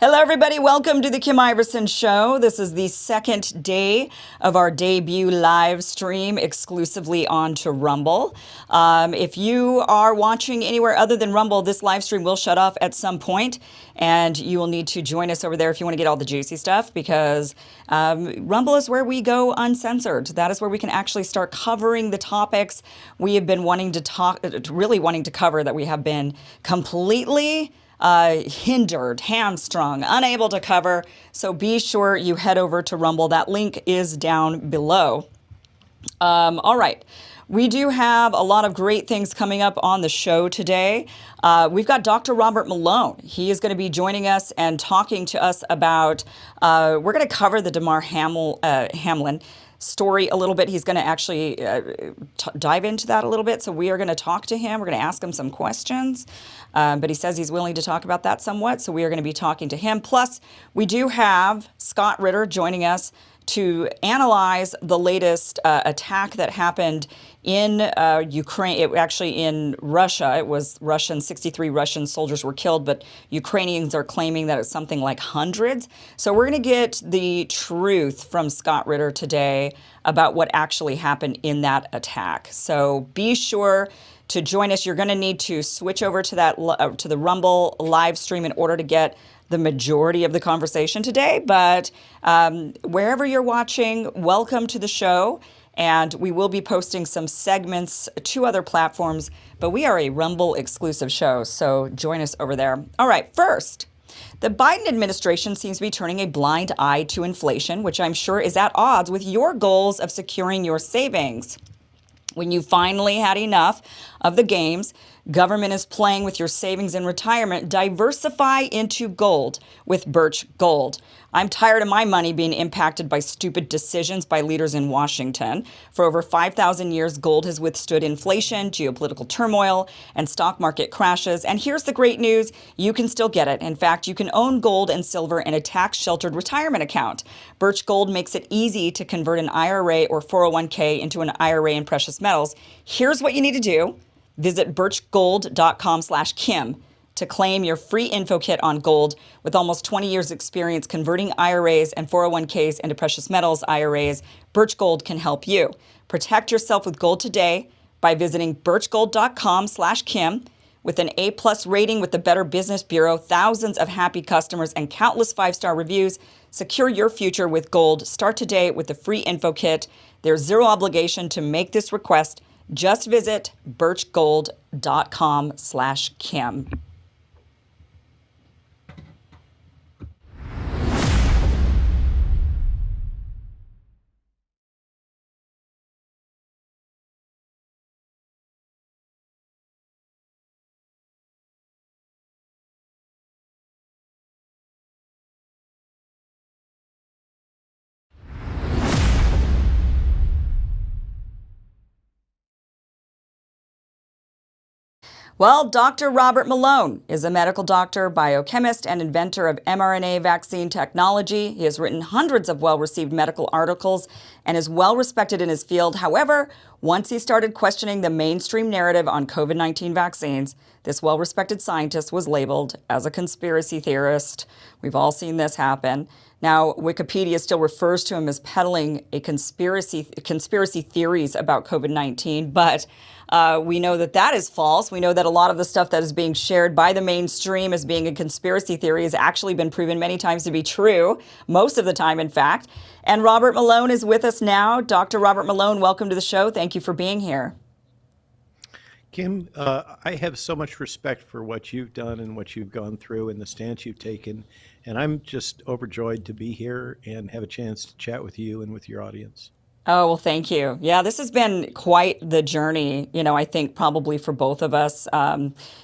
Hello, everybody. Welcome to the Kim Iverson Show. This is the second day of our debut live stream exclusively onto Rumble. If you are watching anywhere other than Rumble, this live stream will shut off at some point, and you will need to join us over there if you want to get all the juicy stuff, because Rumble is where we go uncensored. That is where we can actually start covering the topics we have been wanting to cover, that we have been completely hindered, hamstrung, unable to cover. So be sure you head over to Rumble. That link is down below. All right. We do have a lot of great things coming up on the show today. We've got Dr. Robert Malone. He is going to be joining us and talking to us about, we're going to cover the Damar Hamlin story a little bit. He's going to actually dive into that a little bit. So we are going to talk to him. We're going to ask him some questions. But he says he's willing to talk about that somewhat. So we are going to be talking to him. Plus, we do have Scott Ritter joining us to analyze the latest attack that happened in Ukraine, actually in Russia. It was 63 Russian soldiers were killed, but Ukrainians are claiming that it's something like hundreds. So we're going to get the truth from Scott Ritter today about what actually happened in that attack. So be sure to join us. You're going to need to switch over to to the Rumble live stream in order to get the majority of the conversation today. But wherever you're watching, welcome to the show. And we will be posting some segments to other platforms, but we are a Rumble exclusive show, so join us over there. All right, first, the Biden administration seems to be turning a blind eye to inflation, which I'm sure is at odds with your goals of securing your savings. When you finally had enough of the games government is playing with your savings in retirement, diversify into gold with Birch Gold. I'm tired of my money being impacted by stupid decisions by leaders in Washington. For over 5,000 years, gold has withstood inflation, geopolitical turmoil, and stock market crashes. And here's the great news. You can still get it. In fact, you can own gold and silver in a tax-sheltered retirement account. Birch Gold makes it easy to convert an IRA or 401k into an IRA in precious metals. Here's what you need to do. Visit birchgold.com/Kim to claim your free info kit on gold. With almost 20 years experience converting IRAs and 401ks into precious metals IRAs, Birch Gold can help you. Protect yourself with gold today by visiting birchgold.com/Kim. With an A+ rating with the Better Business Bureau, thousands of happy customers, and countless 5-star reviews, secure your future with gold. Start today with the free info kit. There's zero obligation to make this request. Just visit birchgold.com/Kim. Well, Dr. Robert Malone is a medical doctor, biochemist, and inventor of mRNA vaccine technology. He has written hundreds of well-received medical articles and is well-respected in his field. However, once he started questioning the mainstream narrative on COVID-19 vaccines, this well-respected scientist was labeled as a conspiracy theorist. We've all seen this happen. Now, Wikipedia still refers to him as peddling a conspiracy theories about COVID-19, but we know that that is false. We know that a lot of the stuff that is being shared by the mainstream as being a conspiracy theory has actually been proven many times to be true, most of the time, in fact. And Robert Malone is with us now. Dr. Robert Malone, welcome to the show. Thank you for being here. Kim, I have so much respect for what you've done and what you've gone through and the stance you've taken. And I'm just overjoyed to be here and have a chance to chat with you and with your audience. Oh, well, thank you. Yeah, this has been quite the journey, I think probably for both of us.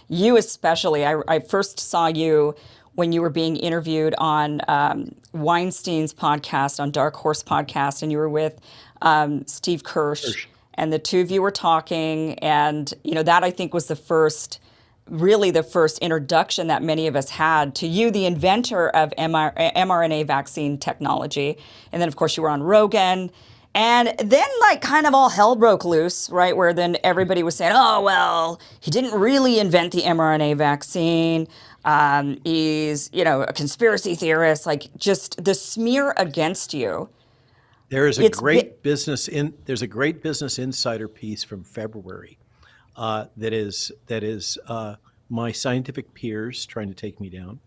You especially. I first saw you when you were being interviewed on Weinstein's podcast, on Dark Horse podcast, and you were with Steve Kirsch. And the two of you were talking, and that I think was the first introduction that many of us had to you, the inventor of mRNA vaccine technology. And then, of course, you were on Rogan. And then, kind of all hell broke loose, right? Where then everybody was saying, oh, well, he didn't really invent the mRNA vaccine. He's, a conspiracy theorist, like just the smear against you. There's It's been, a great Business Insider piece from February that is my scientific peers trying to take me down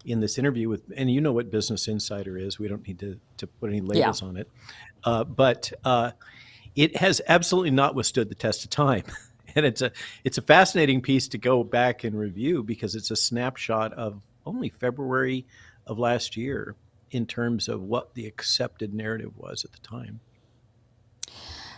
in this interview with, and you know what Business Insider is. We don't need to put any yeah. labels on it, but it has absolutely not withstood the test of time. And it's a fascinating piece to go back and review because it's a snapshot of only February of last year in terms of what the accepted narrative was at the time.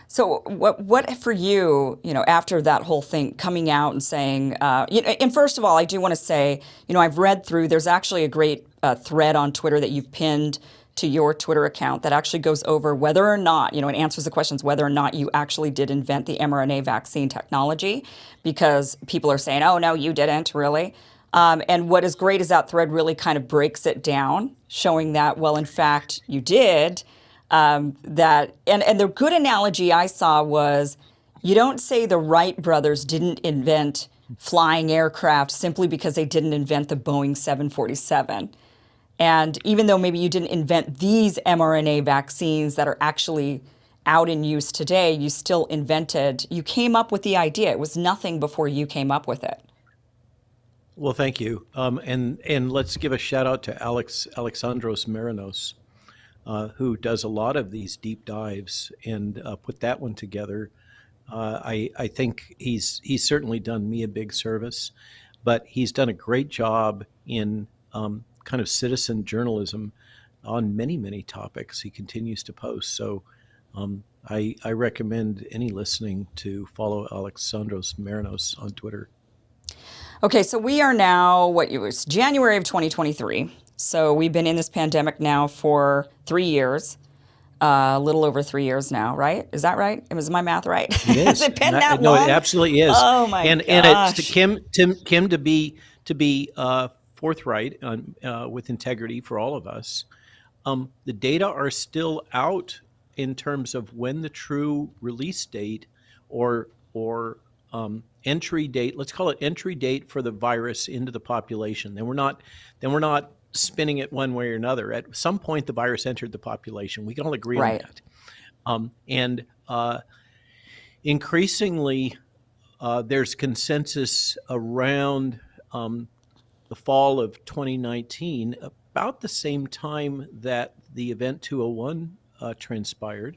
So what for you, after that whole thing coming out and saying, and first of all, I do want to say, I've read through, there's actually a great thread on Twitter that you've pinned to your Twitter account that actually goes over whether or not, it answers the questions whether or not you actually did invent the mRNA vaccine technology, because people are saying, oh, no, you didn't really. And what is great is that thread really kind of breaks it down, showing that, well, in fact, you did. That and the good analogy I saw was, you don't say the Wright brothers didn't invent flying aircraft simply because they didn't invent the Boeing 747. And even though maybe you didn't invent these mRNA vaccines that are actually out in use today, you came up with the idea. It was nothing before you came up with it. Well, thank you. And let's give a shout out to Alexandros Marinos, who does a lot of these deep dives and put that one together. I think he's certainly done me a big service, but he's done a great job in kind of citizen journalism on many, many topics. He continues to post. So I recommend any listening to follow Alexandros Marinos on Twitter. Okay, so we are now, it was January of 2023. So we've been in this pandemic now for 3 years, a little over 3 years now, right? Is that right? Was my math right? It is. Has it been that long? No, it absolutely is. Oh my and gosh. And it's to Kim to be forthright with integrity for all of us. The data are still out in terms of when the true release date or entry date, let's call it entry date for the virus into the population. Then we're not spinning it one way or another. At some point, the virus entered the population. We can all agree on that. Increasingly, there's consensus around the fall of 2019, about the same time that the Event 201 transpired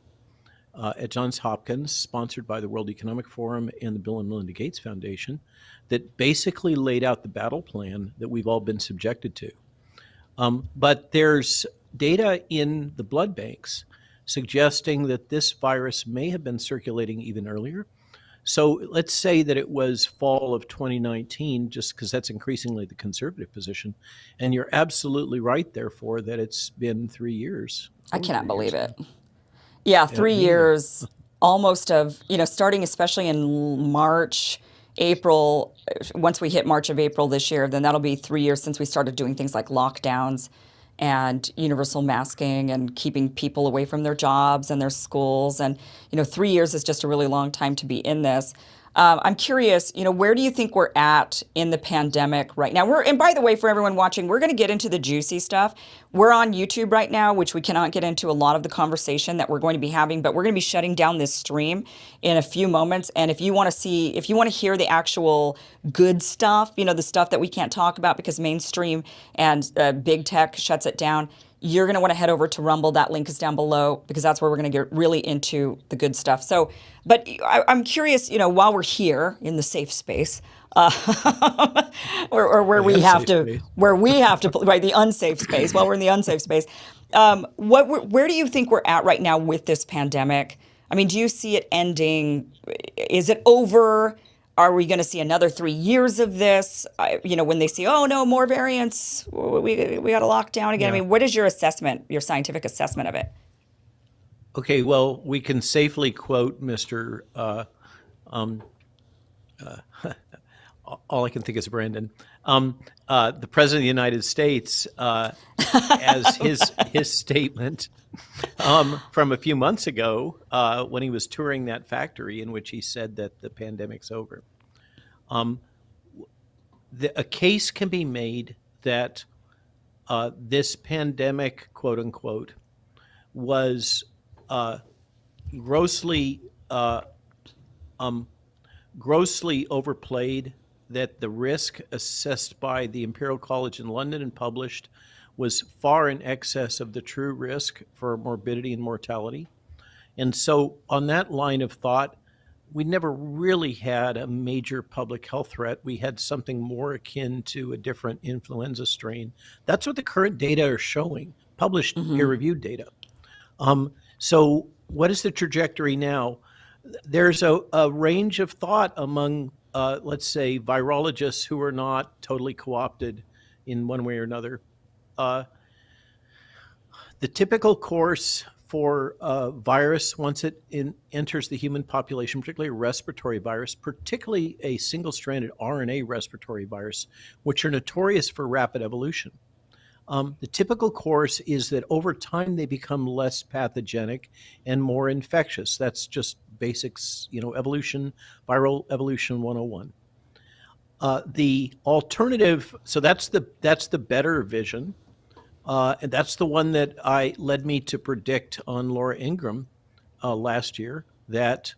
at Johns Hopkins, sponsored by the World Economic Forum and the Bill and Melinda Gates Foundation, that basically laid out the battle plan that we've all been subjected to. But there's data in the blood banks suggesting that this virus may have been circulating even earlier. So let's say that it was fall of 2019, just because that's increasingly the conservative position. And you're absolutely right, therefore, that it's been 3 years. I cannot believe it. Yeah, 3 years almost of, starting especially in March, April. Once we hit March of April this year, then that'll be 3 years since we started doing things like lockdowns and universal masking and keeping people away from their jobs and their schools. And, 3 years is just a really long time to be in this. I'm curious, where do you think we're at in the pandemic right now? And by the way, for everyone watching, we're going to get into the juicy stuff. We're on YouTube right now, which we cannot get into a lot of the conversation that we're going to be having, but we're going to be shutting down this stream in a few moments. And if you want to hear the actual good stuff, the stuff that we can't talk about because mainstream and big tech shuts it down, you're going to want to head over to Rumble. That link is down below because that's where we're going to get really into the good stuff. So, but I'm curious, while we're here in the safe space, or where we have to, right, the unsafe space, while we're in the unsafe space, where do you think we're at right now with this pandemic? I mean, do you see it ending? Is it over? Are we going to see another 3 years of this? When they see, oh no, more variants, we got to lock down again. Yeah. I mean, what is your assessment, your scientific assessment of it? Okay, well, we can safely quote Mr. All I can think is Brandon, the President of the United States, as his statement from a few months ago when he was touring that factory in which he said that the pandemic's over. a case can be made that this pandemic, quote unquote, was uh, grossly uh, um, grossly overplayed, that the risk assessed by the Imperial College in London and published was far in excess of the true risk for morbidity and mortality. And so, on that line of thought, we never really had a major public health threat. We had something more akin to a different influenza strain. That's what the current data are showing, published Hmm. peer-reviewed data. So what is the trajectory now? There's a range of thought among, let's say, virologists who are not totally co-opted in one way or another. Uh, the typical course for a virus, once it enters the human population, particularly a respiratory virus, particularly a single-stranded RNA respiratory virus, which are notorious for rapid evolution. The typical course is that over time they become less pathogenic and more infectious. That's just basics, evolution, viral evolution 101. The alternative, so that's the better vision, and that's the one that led me to predict on Laura Ingraham last year, that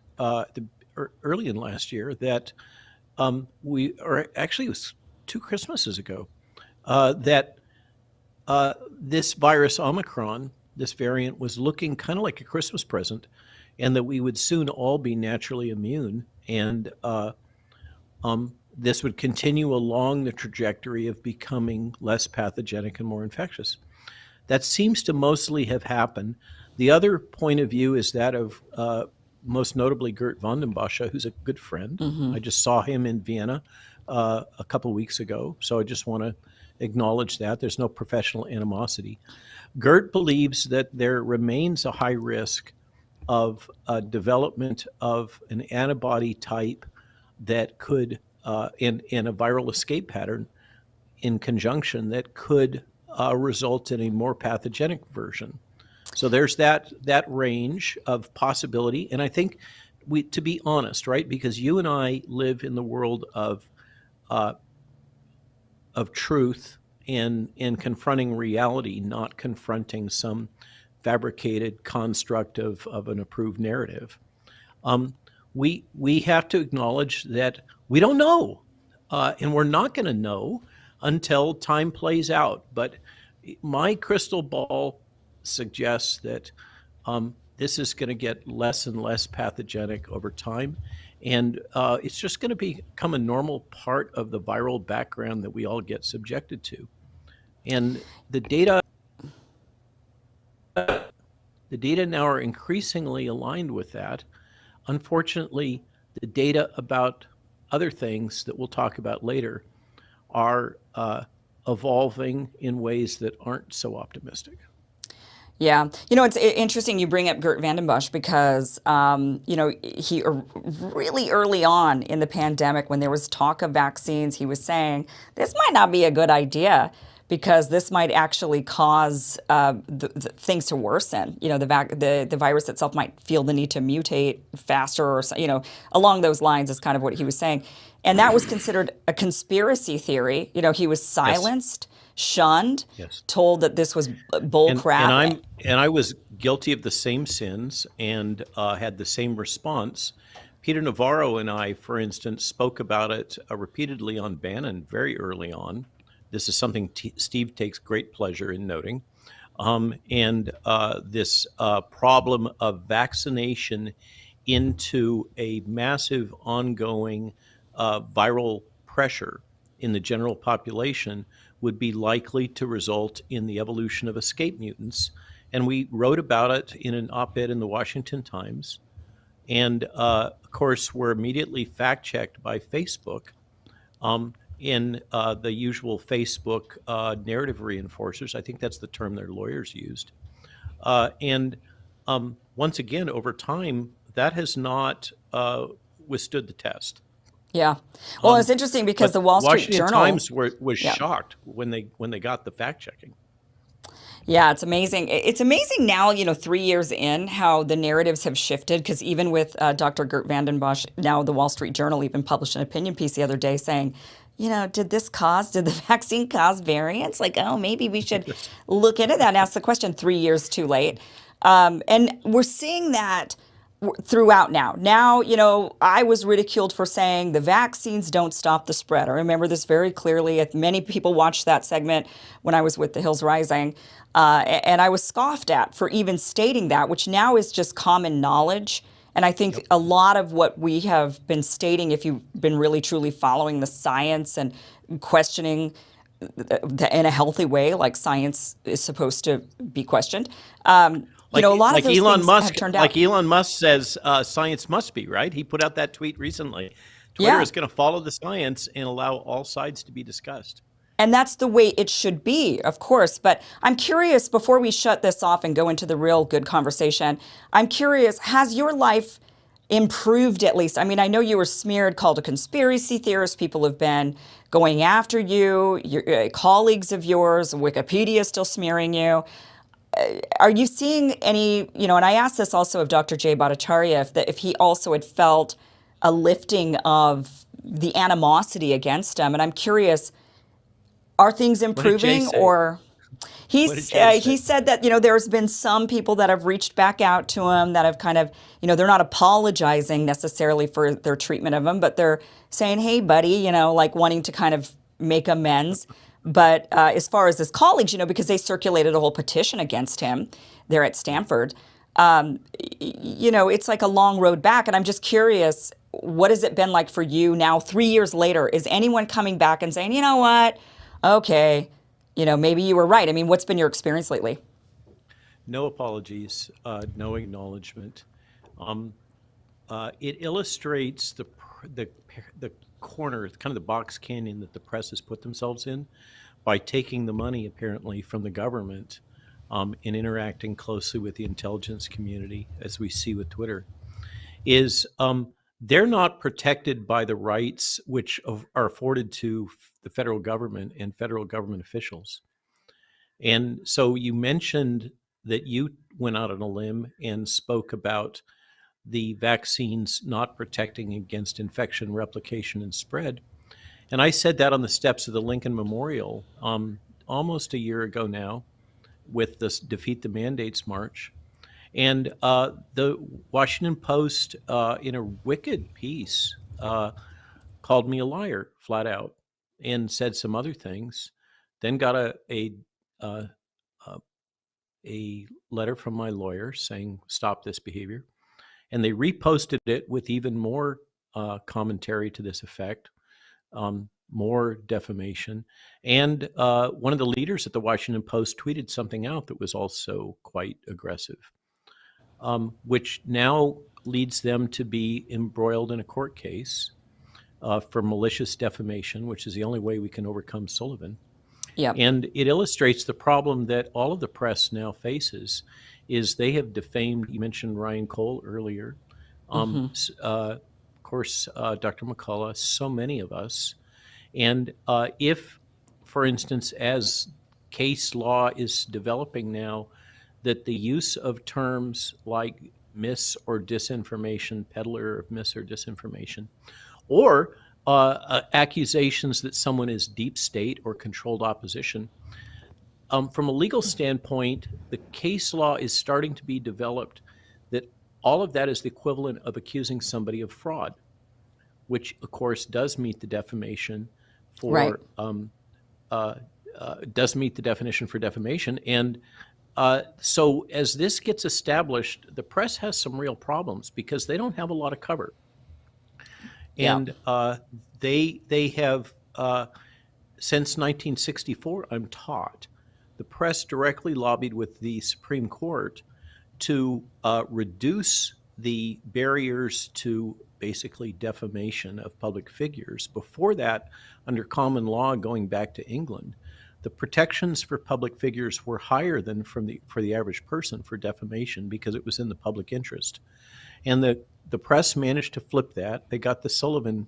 early in last year, that or actually it was 2 Christmases ago, that this virus Omicron, this variant, was looking kind of like a Christmas present, and that we would soon all be naturally immune, and this would continue along the trajectory of becoming less pathogenic and more infectious. That seems to mostly have happened. The other point of view is that of most notably Gert van den Bossche, who's a good friend. Hmm. I just saw him in Vienna a couple of weeks ago, so I just want to acknowledge that. There's no professional animosity. Gert believes that there remains a high risk of development of an antibody type that could, in a viral escape pattern in conjunction, that could result in a more pathogenic version. So there's that range of possibility. And I think to be honest, right, because you and I live in the world of truth and confronting reality, not confronting some fabricated construct of an approved narrative. We have to acknowledge that we don't know, and we're not going to know until time plays out. But my crystal ball suggests that this is going to get less and less pathogenic over time. And it's just going to become a normal part of the viral background that we all get subjected to. And the data now are increasingly aligned with that. Unfortunately, the data about other things that we'll talk about later are evolving in ways that aren't so optimistic. Yeah. It's interesting you bring up Gert van den Bossche because, he really early on in the pandemic, when there was talk of vaccines, he was saying this might not be a good idea because this might actually cause the things to worsen. The virus itself might feel the need to mutate faster, or along those lines is kind of what he was saying. And that was considered a conspiracy theory. He was silenced. Yes. Shunned, yes, told that this was bull crap. And I was guilty of the same sins and had the same response. Peter Navarro and I, for instance, spoke about it repeatedly on Bannon very early on. This is something Steve takes great pleasure in noting. And this problem of vaccination into a massive ongoing viral pressure in the general population would be likely to result in the evolution of escape mutants. And we wrote about it in an op-ed in the Washington Times. And of course, we're immediately fact-checked by Facebook in the usual Facebook narrative reinforcers. I think that's the term their lawyers used. And once again, over time, that has not withstood the test. Yeah. Well, it's interesting because the Wall Street Washington Journal Times was shocked when they got the fact checking. Yeah, it's amazing. It's amazing now, 3 years in, how the narratives have shifted. Because even with Dr. Gert van den Bossche, now the Wall Street Journal even published an opinion piece the other day saying, did the vaccine cause variants? Like, oh, maybe we should look into that and ask the question 3 years too late. And we're seeing that throughout now. Now, I was ridiculed for saying the vaccines don't stop the spread. I remember this very clearly. Many people watched that segment when I was with The Hills Rising. And I was scoffed at for even stating that, which now is just common knowledge. And I think a lot of what we have been stating, if you've been really truly following the science and questioning in a healthy way, like science is supposed to be questioned, a lot of those Elon things Musk, have turned out. like Elon Musk says, science must be right. He put out that tweet recently. Twitter Yeah. is going to follow the science and allow all sides to be discussed. And that's the way it should be, of course. But I'm curious, before we shut this off and go into the real good conversation, I'm curious, has your life improved at least? I mean, I know you were smeared, called a conspiracy theorist. People have been going after you, your colleagues of yours, Wikipedia is still smearing you. Are you seeing any, and I asked this also of Dr. Jay Bhattacharya, if he also had felt a lifting of the animosity against him. And I'm curious, are things improving, or he said that there's been some people that have reached back out to him that have kind of they're not apologizing necessarily for their treatment of him, but they're saying, hey buddy, like wanting to kind of make amends. But as far as his colleagues, because they circulated a whole petition against him there at Stanford, it's like a long road back. And I'm just curious, what has it been like for you now 3 years later? Is anyone coming back and saying, you know what? Okay, maybe you were right. I mean, what's been your experience lately? No apologies, no acknowledgement. It illustrates the corner, kind of the box canyon that the press has put themselves in by taking the money apparently from the government and interacting closely with the intelligence community, as we see with Twitter, is they're not protected by the rights which are afforded to the federal government and federal government officials. And so you mentioned that you went out on a limb and spoke about the vaccines not protecting against infection, replication, and spread. And I said that on the steps of the Lincoln Memorial almost a year ago now with this Defeat the Mandates March. And the Washington Post, in a wicked piece, called me a liar flat out and said some other things. Then got a letter from my lawyer saying, stop this behavior. And they reposted it with even more commentary to this effect, more defamation. And one of the leaders at the Washington Post tweeted something out that was also quite aggressive, which now leads them to be embroiled in a court case for malicious defamation, which is the only way we can overcome Sullivan. Yep. And it illustrates the problem that all of the press now faces is they have defamed. You mentioned Ryan Cole earlier. Of course, Dr. McCullough, so many of us. And if, for instance, as case law is developing now, that the use of terms like mis or disinformation, peddler of mis or disinformation, or accusations that someone is deep state or controlled opposition, from a legal standpoint, the case law is starting to be developed that all of that is the equivalent of accusing somebody of fraud, which of course does meet the defamation for right. Does meet the definition for defamation. And so as this gets established, the press has some real problems because they don't have a lot of cover. And they have, since 1964, I'm taught, the press directly lobbied with the Supreme Court to reduce the barriers to basically defamation of public figures. Before that, under common law, going back to England, the protections for public figures were higher than for the average person for defamation because it was in the public interest. And the press managed to flip that. They got the Sullivan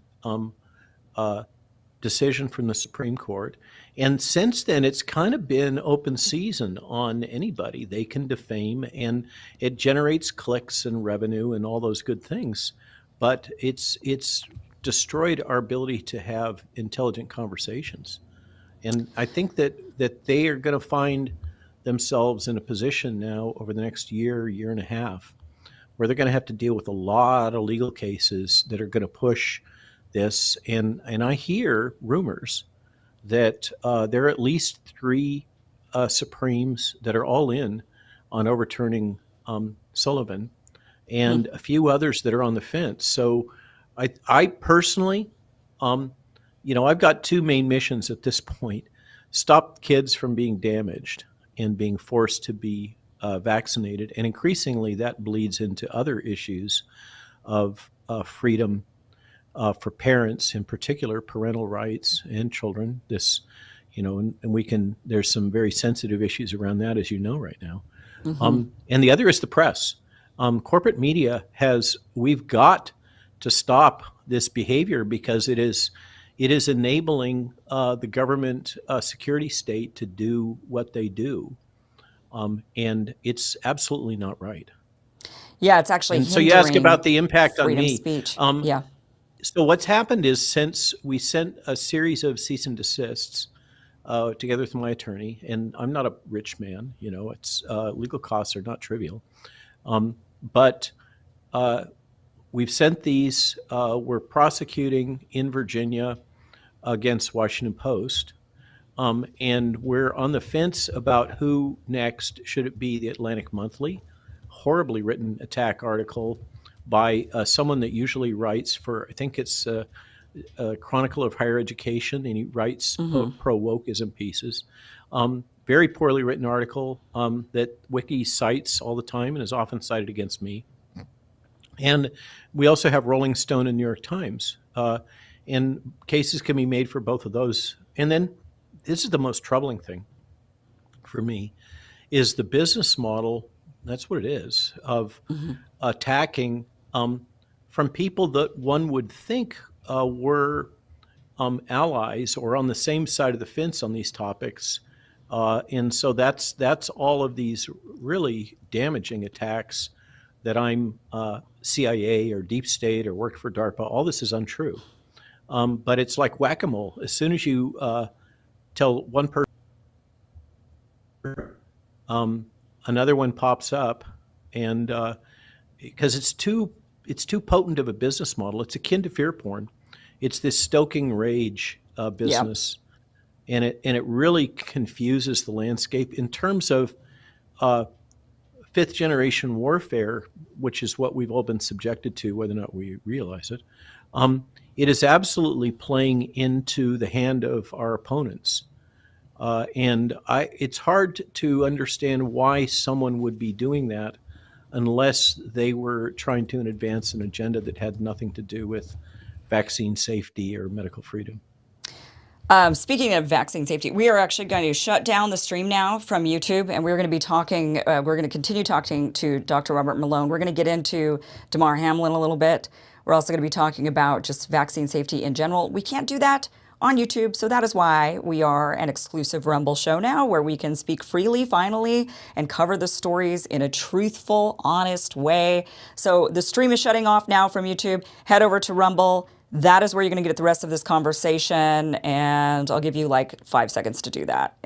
decision from the Supreme Court. And since then, it's kind of been open season on anybody. They can defame, and it generates clicks and revenue and all those good things. But it's destroyed our ability to have intelligent conversations. And I think that they are going to find themselves in a position now over the next year and a half, where they're going to have to deal with a lot of legal cases that are going to push this. And I hear rumors that there are at least three Supremes that are all in on overturning Sullivan, and a few others that are on the fence. So I personally, I've got two main missions at this point: stop kids from being damaged and being forced to be vaccinated. And increasingly, that bleeds into other issues of freedom for parents, in particular, parental rights and children. And there's some very sensitive issues around that, as you know, right now. And the other is the press. Corporate media we've got to stop this behavior, because it is enabling the government security state to do what they do. And it's absolutely not right. Yeah, it's actually so you ask about the impact on freedom me. Speech. So what's happened is, since we sent a series of cease and desists together with my attorney, and I'm not a rich man, it's legal costs are not trivial, but we've sent these. We're prosecuting in Virginia against Washington Post. And we're on the fence about who next. Should it be the Atlantic Monthly? Horribly written attack article by someone that usually writes for, I think it's a Chronicle of Higher Education, and he writes pro-wokeism pieces. Very poorly written article that Wiki cites all the time and is often cited against me. And we also have Rolling Stone and New York Times. And cases can be made for both of those. And then this is the most troubling thing for me, is the business model, that's what it is, of attacking from people that one would think were allies or on the same side of the fence on these topics. And so that's all of these really damaging attacks that I'm CIA or deep state or worked for DARPA. All this is untrue. But it's like whack-a-mole. As soon as you tell one person, another one pops up, and because it's too potent of a business model. It's akin to fear porn. It's this stoking rage business, and it really confuses the landscape in terms of fifth generation warfare, which is what we've all been subjected to, whether or not we realize it. It is absolutely playing into the hand of our opponents. And it's hard to understand why someone would be doing that unless they were trying to advance an agenda that had nothing to do with vaccine safety or medical freedom. Speaking of vaccine safety, we are actually going to shut down the stream now from YouTube, and we're going to be talking, we're going to continue talking to Dr. Robert Malone. We're going to get into Damar Hamlin a little bit. We're also going to be talking about just vaccine safety in general. We can't do that on YouTube, so that is why we are an exclusive Rumble show now, where we can speak freely, finally, and cover the stories in a truthful, honest way. So the stream is shutting off now from YouTube. Head over to Rumble. That is where you're going to get the rest of this conversation, and I'll give you like 5 seconds to do that.